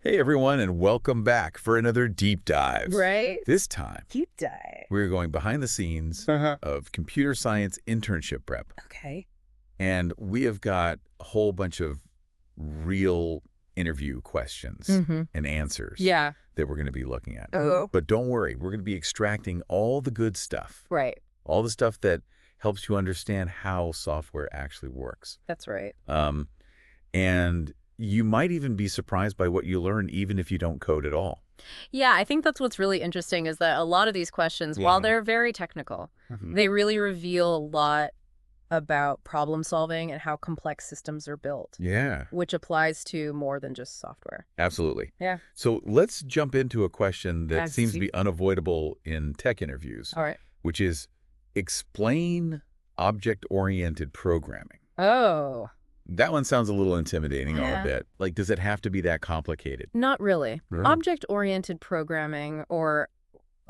Hey everyone, and welcome back for another deep dive. Right? This time, Deep dive. we're going behind the scenes of computer science internship prep. Okay. And we have got a whole bunch of real interview questions and answers Yeah. that we're going to be looking at. Oh. But don't worry, we're going to be extracting all the good stuff, Right. all the stuff that helps you understand how software actually works. That's right. And you might even be surprised by what you learn, even if you don't code at all. Yeah, I think that's what's really interesting is that a lot of these questions, while they're very technical, they really reveal a lot about problem solving and how complex systems are built. Yeah, Which applies to more than just software. absolutely. Yeah. So let's jump into a question that I seems to see. be unavoidable in tech interviews, All right. which is explain object-oriented programming. Oh, That one sounds a little intimidating or a Yeah. bit. Like, does it have to be that complicated? not really. Really? Object-oriented programming, or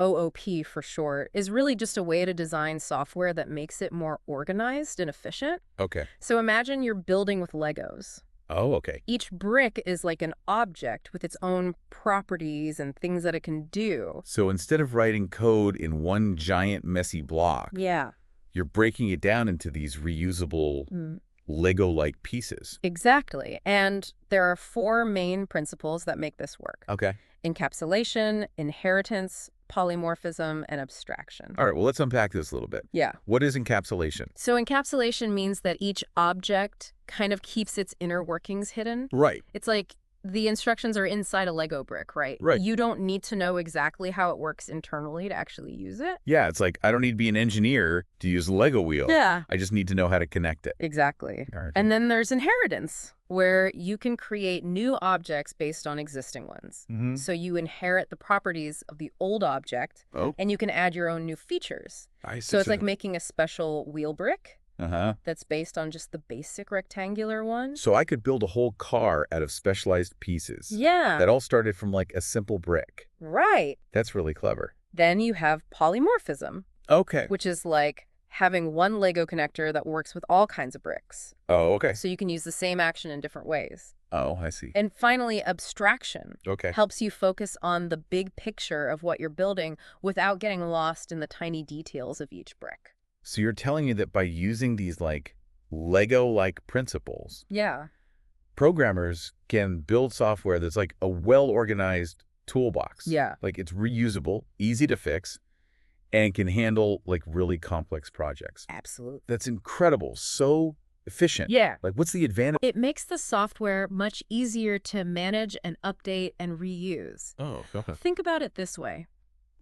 OOP for short, is really just a way to design software that makes it more organized and efficient. Okay. So imagine you're building with Legos. Oh, okay. Each brick is like an object with its own properties and things that it can do. So instead of writing code in one giant messy block, Yeah. you're breaking it down into these reusable Lego-like pieces. Exactly. And there are four main principles that make this work: Okay. encapsulation, inheritance, polymorphism, and abstraction. All right, well, let's unpack this a little bit. Yeah. What is encapsulation? So encapsulation means that each object kind of keeps its inner workings hidden. Right. It's like the instructions are inside a Lego brick, right? Right. You don't need to know exactly how it works internally to actually use it. Yeah, it's like I don't need to be an engineer to use a Lego wheel. Yeah. I just need to know how to connect it. Exactly. All right. And then there's inheritance, where you can create new objects based on existing ones. So you inherit the properties of the old object, Oh, and you can add your own new features. I see. So it's like making a special wheel brick Uh-huh. that's based on just the basic rectangular one. So I could build a whole car out of specialized pieces. Yeah, That all started from like a simple brick. right. That's really clever. Then you have polymorphism, Okay. which is like having one Lego connector that works with all kinds of bricks. Oh, okay. So you can use the same action in different ways. Oh, I see. And finally, abstraction Okay. helps you focus on the big picture of what you're building without getting lost in the tiny details of each brick. So you're telling me that by using these like Lego-like principles, Yeah. programmers can build software that's like a well-organized toolbox. Yeah. Like it's reusable, easy to fix, and can handle like really complex projects. Absolutely. That's incredible. So efficient. Yeah. Like what's the advantage? It makes the software much easier to manage and update and reuse. Oh, okay. Think about it this way.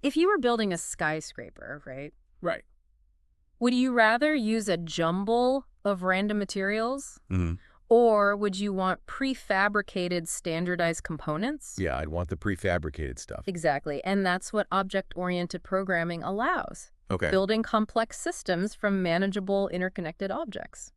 If you were building a skyscraper, right? Right. Would you rather use a jumble of random materials? Mm-hmm. Or would you want prefabricated standardized components? Yeah, I'd want the prefabricated stuff. Exactly. And that's what object-oriented programming allows. Okay. Building complex systems from manageable interconnected objects.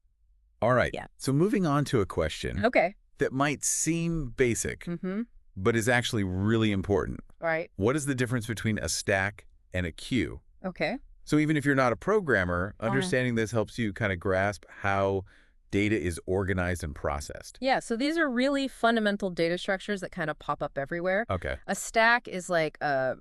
All right. Yeah. So moving on to a question Okay. that might seem basic, Mm-hmm. but is actually really important. All right. What is the difference between a stack and a queue? Okay. So even if you're not a programmer, understanding this helps you kind of grasp how data is organized and processed. Yeah, so these are really fundamental data structures that kind of pop up everywhere. Okay. A stack is like a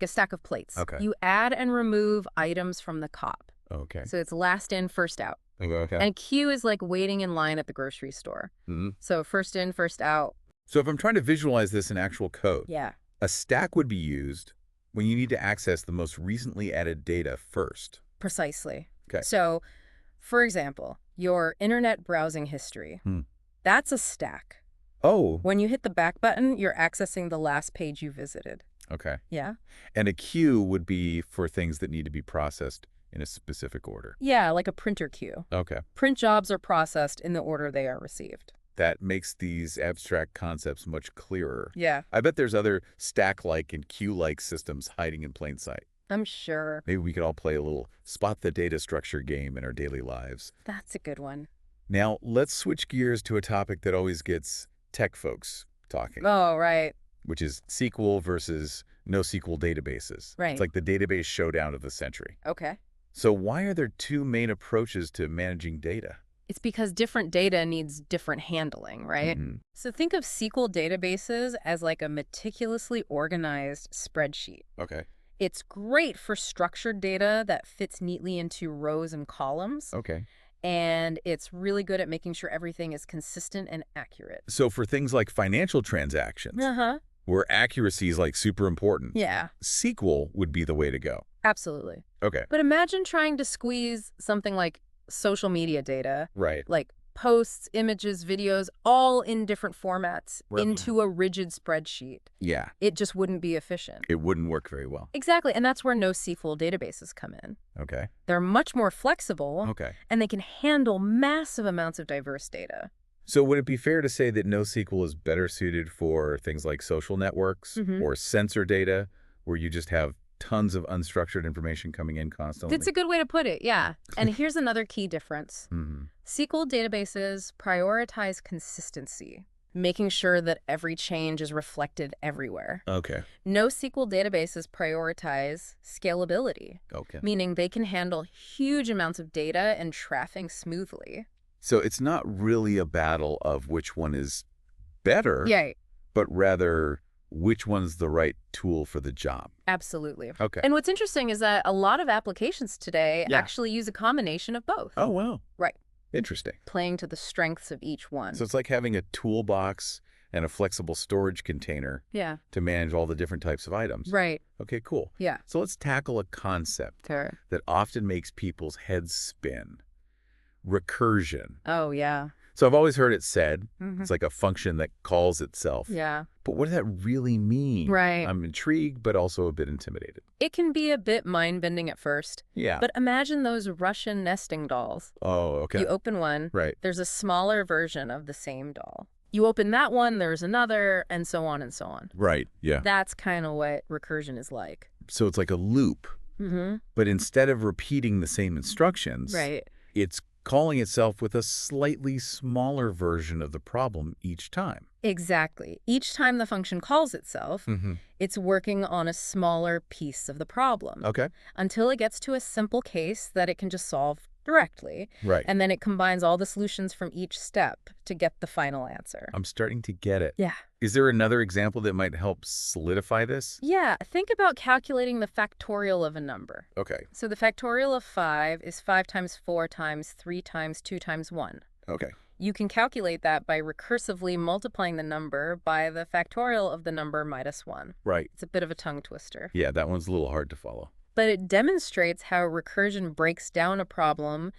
stack of plates. Okay. You add and remove items from the cop. Okay. So it's last in, first out. Okay. And queue is like waiting in line at the grocery store. Mhm. So first in, first out. So if I'm trying to visualize this in actual code, Yeah. a stack would be used when you need to access the most recently added data first. Precisely. Okay. So, for example, your internet browsing history. That's a stack. Oh, When you hit the back button, you're accessing the last page you visited. okay. Yeah? And a queue would be for things that need to be processed in a specific order. Yeah, like a printer queue. Okay. Print jobs are processed in the order they are received. That makes these abstract concepts much clearer. Yeah, I bet there's other stack-like and queue-like systems hiding in plain sight. I'm sure. Maybe we could all play a little spot the data structure game in our daily lives. That's a good one. Now, let's switch gears to a topic that always gets tech folks talking, Oh, right. which is SQL versus NoSQL databases. Right. It's like the database showdown of the century. Okay. So why are there two main approaches to managing data? It's because different data needs different handling, right? Mm-hmm. So think of SQL databases as like a meticulously organized spreadsheet. Okay. It's great for structured data that fits neatly into rows and columns, Okay. and it's really good at making sure everything is consistent and accurate. So for things like financial transactions, Uh-huh. where accuracy is like super important, Yeah, SQL would be the way to go. absolutely. Okay. But imagine trying to squeeze something like social media data, Right. like posts, images, videos, all in different formats Right. into a rigid spreadsheet. Yeah. It just wouldn't be efficient. It wouldn't work very well. Exactly, and that's where NoSQL databases come in. Okay. They're much more flexible, Okay. and they can handle massive amounts of diverse data. So would it be fair to say that NoSQL is better suited for things like social networks Mhm. or sensor data, where you just have tons of unstructured information coming in constantly? That's a good way to put it, yeah. And here's another key difference. Mm-hmm. SQL databases prioritize consistency, making sure that every change is reflected everywhere. Okay. NoSQL databases prioritize scalability, Okay. meaning they can handle huge amounts of data and traffic smoothly. So it's not really a battle of which one is better, Yeah, but rather which one's the right tool for the job. absolutely. Okay. And what's interesting is that a lot of applications today Yeah. actually use a combination of both. Oh, wow. Right. Interesting. Playing to the strengths of each one. So it's like having a toolbox and a flexible storage container Yeah. to manage all the different types of items. Right. Okay, cool. Yeah. So let's tackle a concept Sure. that often makes people's heads spin. Recursion. Oh, yeah. So I've always heard it said, Mhm. it's like a function that calls itself. Yeah. But what does that really mean? Right. I'm intrigued, but also a bit intimidated. It can be a bit mind-bending at first, Yeah. but imagine those Russian nesting dolls. Oh, okay. You open one, Right. there's a smaller version of the same doll. You open that one, there's another, and so on and so on. Right. Yeah. That's kind of what recursion is like. So it's like a loop, Mm-hmm. but instead of repeating the same instructions, Right. it's calling itself with a slightly smaller version of the problem each time. Exactly. Each time the function calls itself, Mm-hmm. it's working on a smaller piece of the problem Okay. until it gets to a simple case that it can just solve directly. Right. And then it combines all the solutions from each step to get the final answer. I'm starting to get it. Yeah. Is there another example that might help solidify this? Yeah, think about calculating the factorial of a number. Okay. So the factorial of 5 is 5 times 4 times 3 times 2 times 1. Okay. You can calculate that by recursively multiplying the number by the factorial of the number minus 1. Right. It's a bit of a tongue twister. Yeah, that one's a little hard to follow. But it demonstrates how recursion breaks down a problem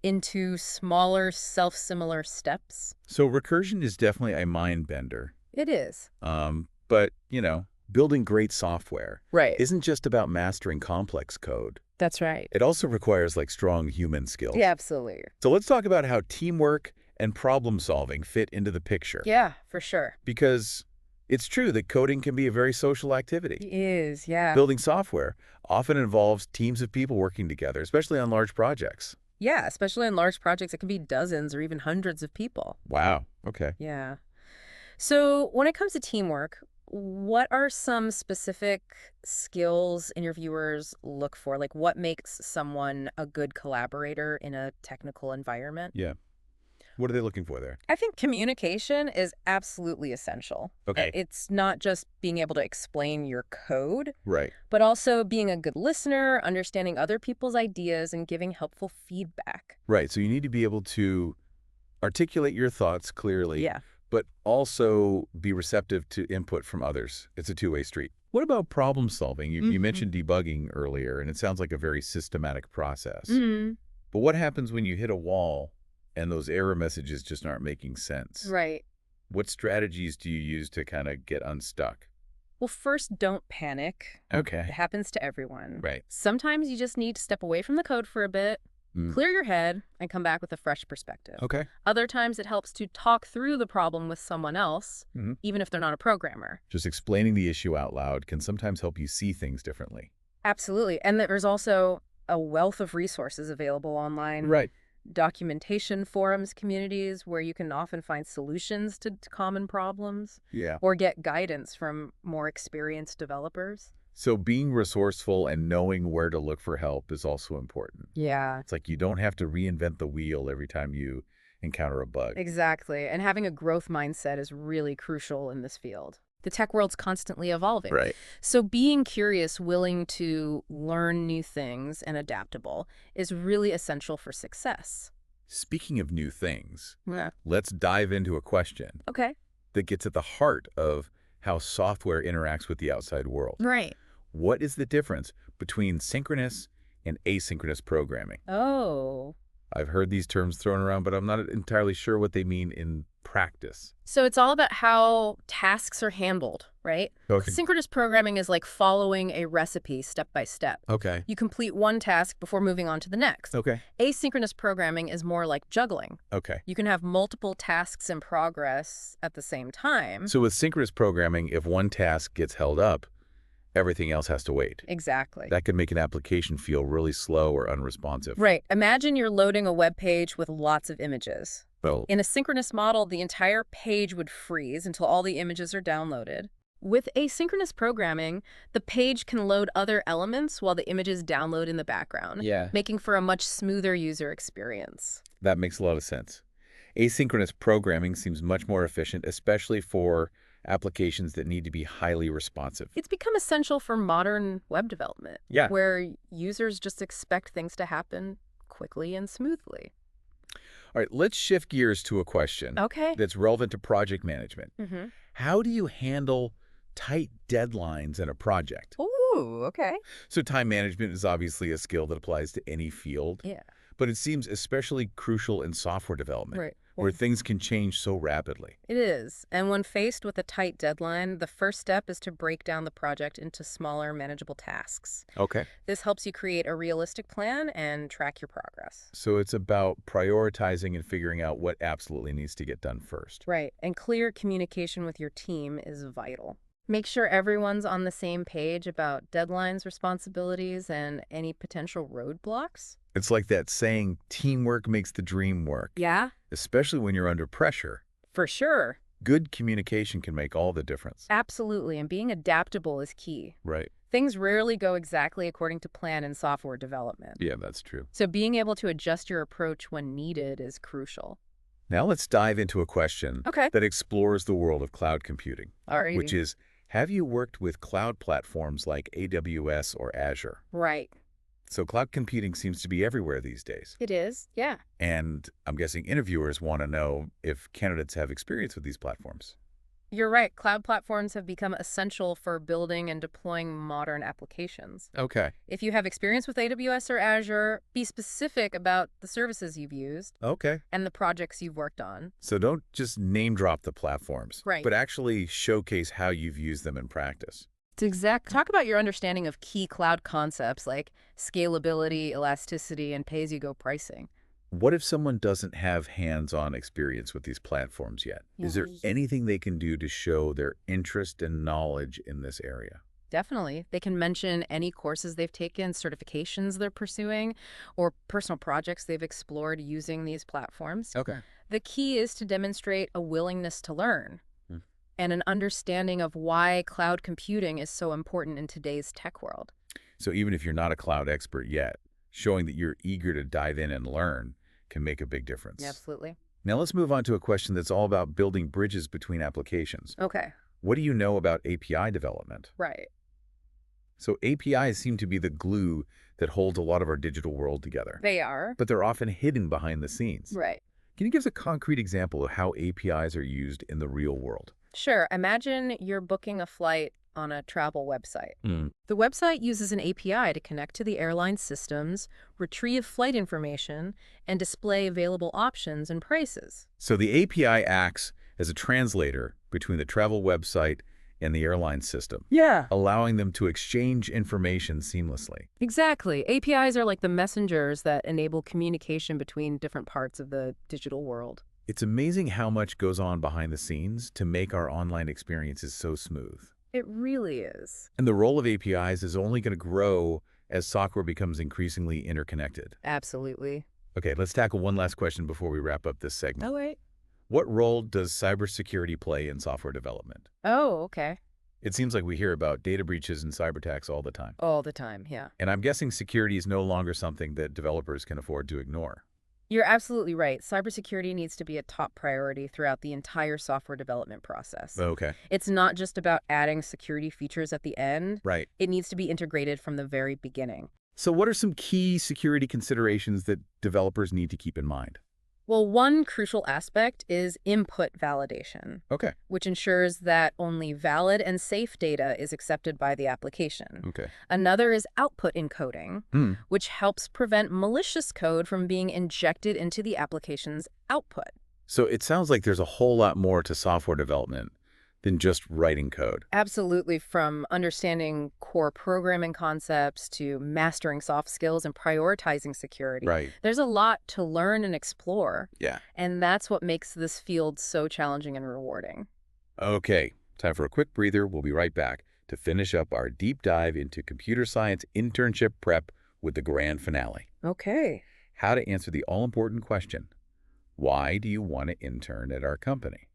into smaller, self-similar steps. So recursion is definitely a mind bender. It is. But, you know, building great software Right. isn't just about mastering complex code. That's right. It also requires like strong human skills. Yeah, absolutely. So let's talk about how teamwork and problem solving fit into the picture. Yeah, for sure. Because it's true that coding can be a very social activity. It is, yeah. Building software often involves teams of people working together, especially on large projects. Yeah, especially in large projects, it can be dozens or even hundreds of people. Wow. Okay. Yeah. So when it comes to teamwork, what are some specific skills interviewers look for? Like what makes someone a good collaborator in a technical environment? Yeah. What are they looking for there? I think communication is absolutely essential. Okay. It's not just being able to explain your code, Right. but also being a good listener, understanding other people's ideas, and giving helpful feedback. Right. So you need to be able to articulate your thoughts clearly, Yeah. but also be receptive to input from others. It's a two-way street. What about problem solving? You mentioned debugging earlier, and it sounds like a very systematic process. Mm-hmm. But what happens when you hit a wall and those error messages just aren't making sense? Right. What strategies do you use to kind of get unstuck? Well, first, don't panic. It Okay. happens to everyone. Right. Sometimes you just need to step away from the code for a bit, clear your head, and come back with a fresh perspective. Okay. Other times it helps to talk through the problem with someone else, even if they're not a programmer. Just explaining the issue out loud can sometimes help you see things differently. Absolutely. And there's also a wealth of resources available online. Right. Documentation forums, communities where you can often find solutions to common problems Yeah. or get guidance from more experienced developers. So being resourceful and knowing where to look for help is also important. Yeah. It's like you don't have to reinvent the wheel every time you encounter a bug. Exactly. And having a growth mindset is really crucial in this field. The tech world's constantly evolving. Right. So being curious, willing to learn new things, and adaptable is really essential for success. Speaking of new things, Yeah. let's dive into a question Okay. that gets at the heart of how software interacts with the outside world. Right. What is the difference between synchronous and asynchronous programming? Oh. I've heard these terms thrown around, but I'm not entirely sure what they mean in practice. So it's all about how tasks are handled, right? Okay. Synchronous programming is like following a recipe step by step. Okay. You complete one task before moving on to the next. Okay. Asynchronous programming is more like juggling. Okay. You can have multiple tasks in progress at the same time. So with synchronous programming, if one task gets held up, everything else has to wait. Exactly. That could make an application feel really slow or unresponsive. Right. Imagine you're loading a web page with lots of images. Well, In a synchronous model, the entire page would freeze until all the images are downloaded. With asynchronous programming, the page can load other elements while the images download in the background, Yeah. making for a much smoother user experience. that makes a lot of sense. Asynchronous programming seems much more efficient, especially for applications that need to be highly responsive. It's become essential for modern web development, Yeah. where users just expect things to happen quickly and smoothly. All right, let's shift gears to a question Okay. that's relevant to project management. Mm-hmm. How do you handle tight deadlines in a project? Ooh, okay. So time management is obviously a skill that applies to any field, Yeah. but it seems especially crucial in software development, where things can change so rapidly. It is. And when faced with a tight deadline, the first step is to break down the project into smaller, manageable tasks. Okay. This helps you create a realistic plan and track your progress. So it's about prioritizing and figuring out what absolutely needs to get done first. Right. And clear communication with your team is vital. Make sure everyone's on the same page about deadlines, responsibilities, and any potential roadblocks. It's like that saying, teamwork makes the dream work. Yeah, Especially when you're under pressure. for sure. Good communication can make all the difference. Absolutely. And being adaptable is key. Right. Things rarely go exactly according to plan in software development. Yeah, that's true. So being able to adjust your approach when needed is crucial. Now let's dive into a question Okay. that explores the world of cloud computing, All right. which is, have you worked with cloud platforms like AWS or Azure? Right. So cloud computing seems to be everywhere these days. It is. Yeah. And I'm guessing interviewers want to know if candidates have experience with these platforms. You're right. Cloud platforms have become essential for building and deploying modern applications. Okay. If you have experience with AWS or Azure, be specific about the services you've used Okay. and the projects you've worked on. So don't just name drop the platforms, Right. but actually showcase how you've used them in practice. It's exact. Talk about your understanding of key cloud concepts like scalability, elasticity, and pay-as-you-go pricing. What if someone doesn't have hands-on experience with these platforms yet? Is there Yes. anything they can do to show their interest and knowledge in this area? Definitely. They can mention any courses they've taken, certifications they're pursuing, or personal projects they've explored using these platforms. Okay. The key is to demonstrate a willingness to learn Hmm. and an understanding of why cloud computing is so important in today's tech world. So even if you're not a cloud expert yet, showing that you're eager to dive in and learn can make a big difference. Absolutely. Now let's move on to a question that's all about building bridges between applications. Okay. What do you know about API development? Right. So APIs seem to be the glue that holds a lot of our digital world together, They are. but they're often hidden behind the scenes. Right. Can you give us a concrete example of how APIs are used in the real world? Sure. Imagine you're booking a flight on a travel website. The website uses an API to connect to the airline systems, retrieve flight information, and display available options and prices. So the API acts as a translator between the travel website and the airline system, Yeah. allowing them to exchange information seamlessly. Exactly. APIs are like the messengers that enable communication between different parts of the digital world. It's amazing how much goes on behind the scenes to make our online experiences so smooth. It really is. And the role of APIs is only going to grow as software becomes increasingly interconnected. Absolutely. Okay, let's tackle one last question before we wrap up this segment. Wait. What role does cybersecurity play in software development? Oh, okay. It seems like we hear about data breaches and cyber attacks all the time. All the time, yeah. And I'm guessing security is no longer something that developers can afford to ignore. You're absolutely right. Cybersecurity needs to be a top priority throughout the entire software development process. Okay. It's not just about adding security features at the end. Right. It needs to be integrated from the very beginning. So what are some key security considerations that developers need to keep in mind? Well, one crucial aspect is input validation, Okay. which ensures that only valid and safe data is accepted by the application. Okay. Another is output encoding, Hmm. which helps prevent malicious code from being injected into the application's output. So it sounds like there's a whole lot more to software development than just writing code. Absolutely, from understanding core programming concepts to mastering soft skills and prioritizing security. Right. There's a lot to learn and explore, Yeah. and that's what makes this field so challenging and rewarding. Okay. Time for a quick breather. We'll be right back to finish up our deep dive into computer science internship prep with the grand finale. Okay. How to answer the all-important question, why do you want to intern at our company?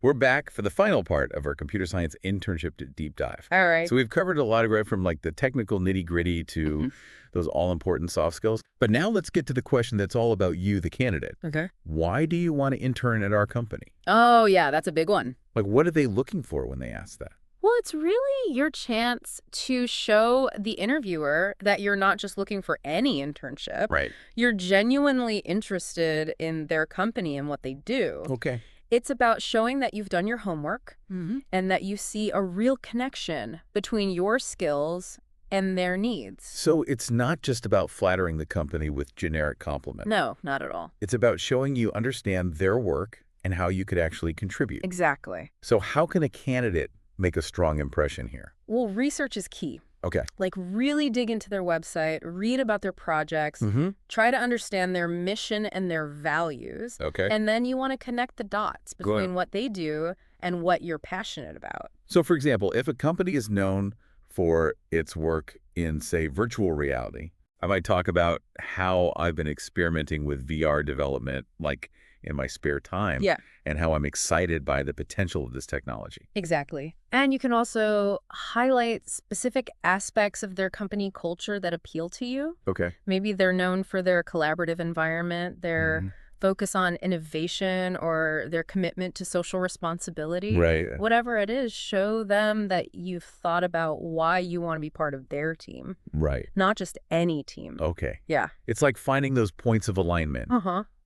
We're back for the final part of our computer science internship deep dive. All right. So we've covered a lot of ground from like the technical nitty-gritty to those all-important soft skills. But now let's get to the question that's all about you, the candidate. Okay. Why do you want to intern at our company? Oh, yeah, that's a big one. Like, what are they looking for when they ask that? Well, it's really your chance to show the interviewer that you're not just looking for any internship. Right. You're genuinely interested in their company and what they do. Okay. It's about showing that you've done your homework and that you see a real connection between your skills and their needs. So it's not just about flattering the company with generic compliment. No, not at all. It's about showing you understand their work and how you could actually contribute. Exactly. So how can a candidate make a strong impression here? Well, research is key. Okay. Like, really dig into their website, read about their projects, try to understand their mission and their values. Okay. And then you want to connect the dots between what they do and what you're passionate about. So, for example, if a company is known for its work in, say, virtual reality, I might talk about how I've been experimenting with VR development, like in my spare time, and how I'm excited by the potential of this technology. Exactly. And you can also highlight specific aspects of their company culture that appeal to you. Okay. Maybe they're known for their collaborative environment, their focus on innovation, or their commitment to social responsibility. Right. Whatever it is, show them that you've thought about why you want to be part of their team, Right. not just any team. Okay. Yeah. It's like finding those points of alignment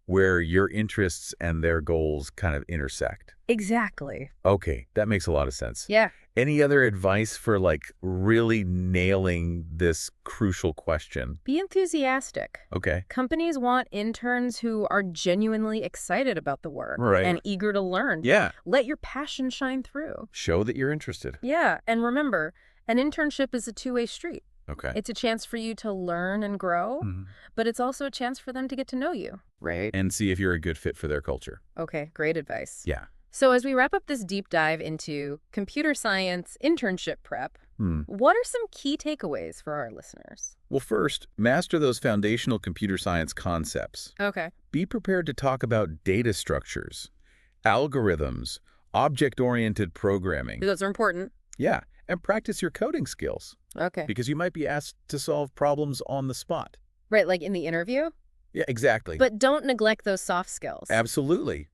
where your interests and their goals kind of intersect. Exactly. Okay, that makes a lot of sense. Yeah. Any other advice for like really nailing this crucial question? Be enthusiastic. Okay. Companies want interns who are genuinely excited about the work Right. and eager to learn. Yeah. Let your passion shine through. Show that you're interested. Yeah. And remember, an internship is a two-way street. Okay. It's a chance for you to learn and grow, but it's also a chance for them to get to know you. Right. And see if you're a good fit for their culture. Okay, great advice. Yeah. So as we wrap up this deep dive into computer science internship prep, what are some key takeaways for our listeners? Well, first, master those foundational computer science concepts. Okay. Be prepared to talk about data structures, algorithms, object-oriented programming. Those are important. Yeah. And practice your coding skills. Okay. Because you might be asked to solve problems on the spot. Right, like in the interview? Yeah, exactly. But don't neglect those soft skills. Absolutely.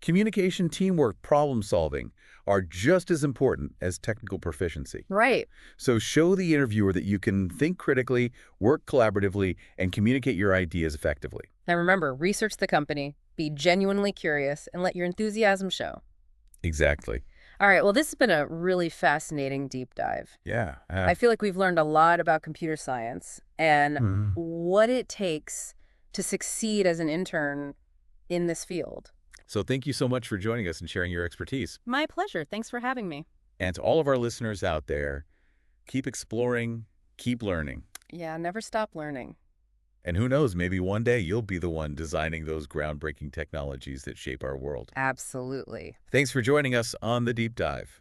Communication, teamwork, problem solving are just as important as technical proficiency. Right. So show the interviewer that you can think critically, work collaboratively, and communicate your ideas effectively. And remember, research the company, be genuinely curious, and let your enthusiasm show. Exactly. All right, well, this has been a really fascinating deep dive. Yeah. I feel like we've learned a lot about computer science and what it takes to succeed as an intern in this field. So thank you so much for joining us and sharing your expertise. My pleasure. Thanks for having me. And to all of our listeners out there, keep exploring, keep learning. Yeah, never stop learning. And who knows, maybe one day you'll be the one designing those groundbreaking technologies that shape our world. Absolutely. Thanks for joining us on The Deep Dive.